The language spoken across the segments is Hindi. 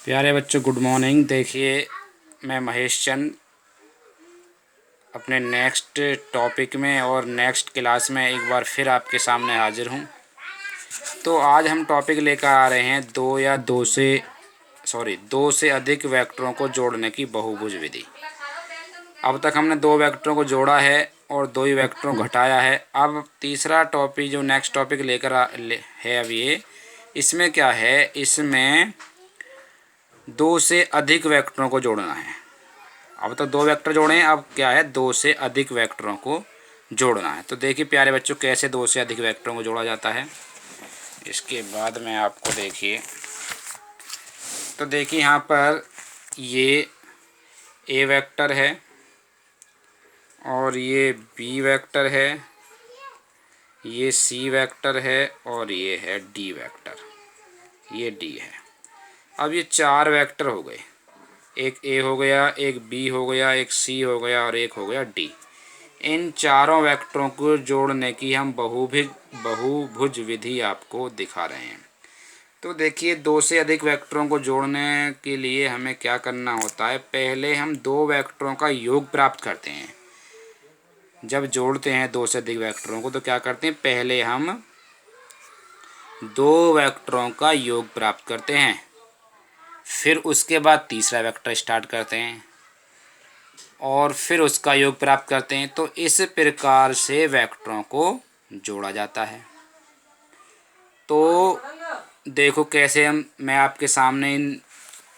प्यारे बच्चों, गुड मॉर्निंग। देखिए, मैं महेश चंद अपने नेक्स्ट टॉपिक में और नेक्स्ट क्लास में एक बार फिर आपके सामने हाजिर हूँ। तो आज हम टॉपिक लेकर आ रहे हैं दो से अधिक वेक्टरों को जोड़ने की बहुभुज विधि। अब तक हमने दो वेक्टरों को जोड़ा है और दो ही वेक्टरों को घटाया है। अब तीसरा टॉपिक जो नेक्स्ट टॉपिक है अब ये, इसमें क्या है, इसमें दो से अधिक वेक्टरों को जोड़ना है। अब तक दो वेक्टर जोड़े हैं, अब क्या है, दो से अधिक वेक्टरों को जोड़ना है। तो देखिए प्यारे बच्चों, कैसे दो से अधिक वेक्टरों को जोड़ा जाता है। इसके बाद में आपको देखिए, तो देखिए यहाँ पर ये ए वेक्टर है और ये बी वेक्टर है, ये सी वेक्टर है और ये है डी वेक्टर, ये डी है। अब ये चार वेक्टर हो गए, एक ए हो गया, एक बी हो गया, एक सी हो गया और एक हो गया डी। इन चारों वेक्टरों को जोड़ने की हम बहुभुज विधि आपको दिखा रहे हैं। तो देखिए, दो से अधिक वेक्टरों को जोड़ने के लिए हमें क्या करना होता है, पहले हम दो वेक्टरों का योग प्राप्त करते हैं। जब जोड़ते हैं दो से अधिक वेक्टरों को तो क्या करते हैं, पहले हम दो वेक्टरों का योग प्राप्त करते हैं, फिर उसके बाद तीसरा वेक्टर स्टार्ट करते हैं और फिर उसका योग प्राप्त करते हैं। तो इस प्रकार से वेक्टरों को जोड़ा जाता है। तो देखो कैसे मैं आपके सामने इन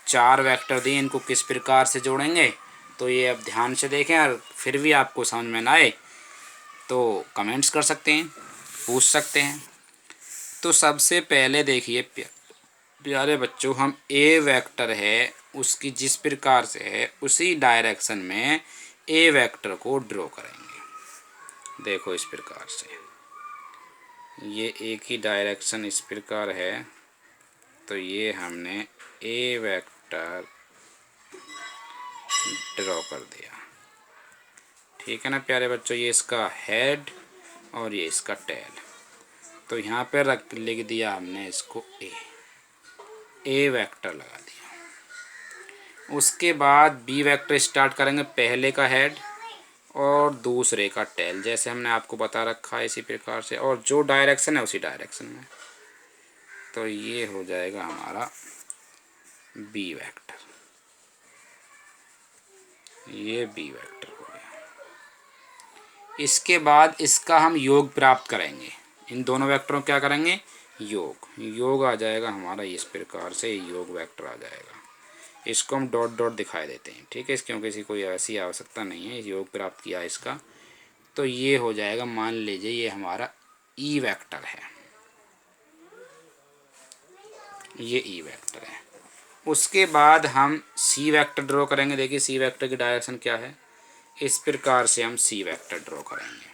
चार वेक्टर दिए, इनको किस प्रकार से जोड़ेंगे। तो ये अब ध्यान से देखें, और फिर भी आपको समझ में ना आए तो कमेंट्स कर सकते हैं, पूछ सकते हैं। तो सबसे पहले देखिए प्यारे बच्चों, हम ए वेक्टर है उसकी जिस प्रकार से है उसी डायरेक्शन में ए वेक्टर को ड्रॉ करेंगे। देखो इस प्रकार से, ये एक ही डायरेक्शन इस प्रकार है, तो ये हमने ए वेक्टर ड्रॉ कर दिया। ठीक है ना प्यारे बच्चों, ये इसका हेड और ये इसका टेल। तो यहाँ पर लिख दिया हमने इसको ए वेक्टर लगा दिया। उसके बाद बी वेक्टर स्टार्ट करेंगे, पहले का हेड और दूसरे का टेल, जैसे हमने आपको बता रखा है इसी प्रकार से, और जो डायरेक्शन है उसी डायरेक्शन में। तो ये हो जाएगा हमारा बी वेक्टर, ये बी वेक्टर हो गया। इसके बाद इसका हम योग प्राप्त करेंगे, इन दोनों वेक्टरों क्या करेंगे, योग आ जाएगा हमारा इस प्रकार से, योग वेक्टर आ जाएगा। इसको हम डॉट डॉट दिखाई देते हैं, ठीक है, क्योंकि इसकी कोई ऐसी आवश्यकता नहीं है, योग प्राप्त किया इसका। तो ये हो जाएगा, मान लीजिए ये हमारा ई वेक्टर है, ये ई वेक्टर है। उसके बाद हम सी वेक्टर ड्रॉ करेंगे। देखिए सी वेक्टर की डायरेक्शन क्या है, इस प्रकार से हम सी वेक्टर ड्रॉ करेंगे,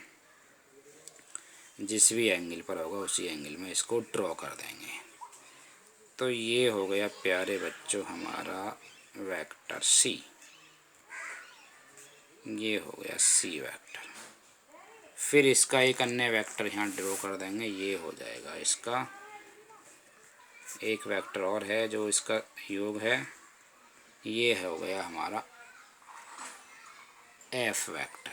जिस भी एंगल पर होगा उसी एंगल में इसको ड्रॉ कर देंगे। तो ये हो गया प्यारे बच्चों हमारा वेक्टर सी, ये हो गया सी वेक्टर। फिर इसका एक अन्य वेक्टर यहाँ ड्रॉ कर देंगे, ये हो जाएगा इसका एक वेक्टर और है जो इसका योग है, ये हो गया हमारा एफ वेक्टर,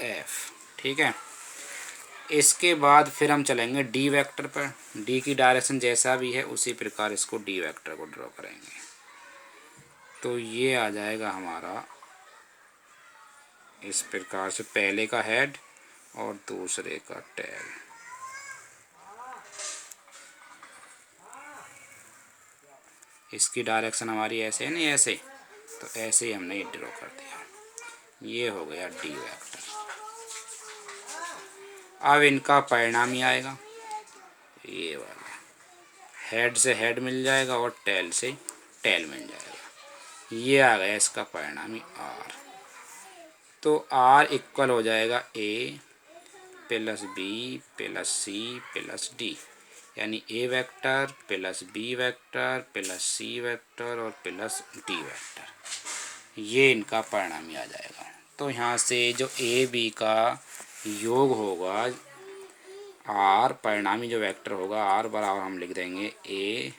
एफ। ठीक है, इसके बाद फिर हम चलेंगे डी वेक्टर पर। डी की डायरेक्शन जैसा भी है उसी प्रकार इसको डी वेक्टर को ड्रॉ करेंगे। तो ये आ जाएगा हमारा इस प्रकार से, पहले का हेड और दूसरे का टेल। इसकी डायरेक्शन हमारी ऐसे है नहीं, ऐसे, तो ऐसे ही हमने ड्रॉ कर दिया, ये हो गया डी वेक्टर। अब इनका परिणाम ही आएगा, ये वाला हेड से हेड मिल जाएगा और टेल से टेल मिल जाएगा, ये आ गया इसका परिणामी आर। तो आर इक्वल हो जाएगा A plus B plus C plus D, यानी A vector plus B vector plus C vector और प्लस डी वेक्टर, ये इनका परिणामी आ जाएगा। तो यहाँ से जो ए बी का योग होगा, आर परिणामी जो वेक्टर होगा, आर बराबर हम लिख देंगे ए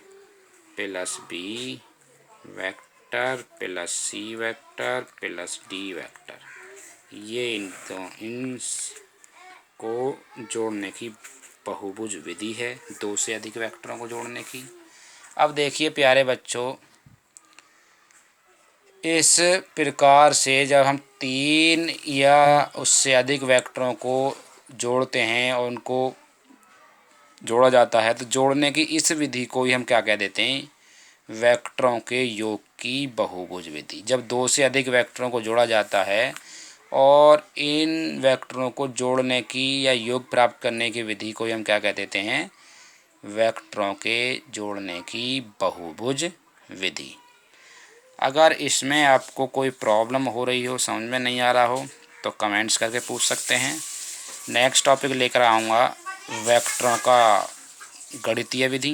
plus B vector plus C vector plus D vector, ये इन को जोड़ने की बहुभुज विधि है, दो से अधिक वेक्टरों को जोड़ने की। अब देखिए प्यारे बच्चों, इस प्रकार से जब हम 3 या उससे अधिक वेक्टरों को जोड़ते हैं और उनको जोड़ा जाता है, तो जोड़ने की इस विधि को ही हम क्या कह देते हैं, वेक्टरों के योग की बहुभुज विधि। जब 2 से अधिक वेक्टरों को जोड़ा जाता है और इन वेक्टरों को जोड़ने की या योग प्राप्त करने की विधि को ही हम क्या कह देते हैं, वेक्टरों के जोड़ने की बहुभुज विधि। अगर इसमें आपको कोई प्रॉब्लम हो रही हो, समझ में नहीं आ रहा हो, तो कमेंट्स करके पूछ सकते हैं। नेक्स्ट टॉपिक लेकर आऊँगा वेक्टरों का गणितीय विधि,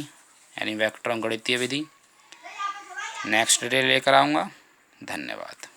यानी वेक्टरों गणितीय विधि नेक्स्ट डे लेकर आऊँगा। धन्यवाद।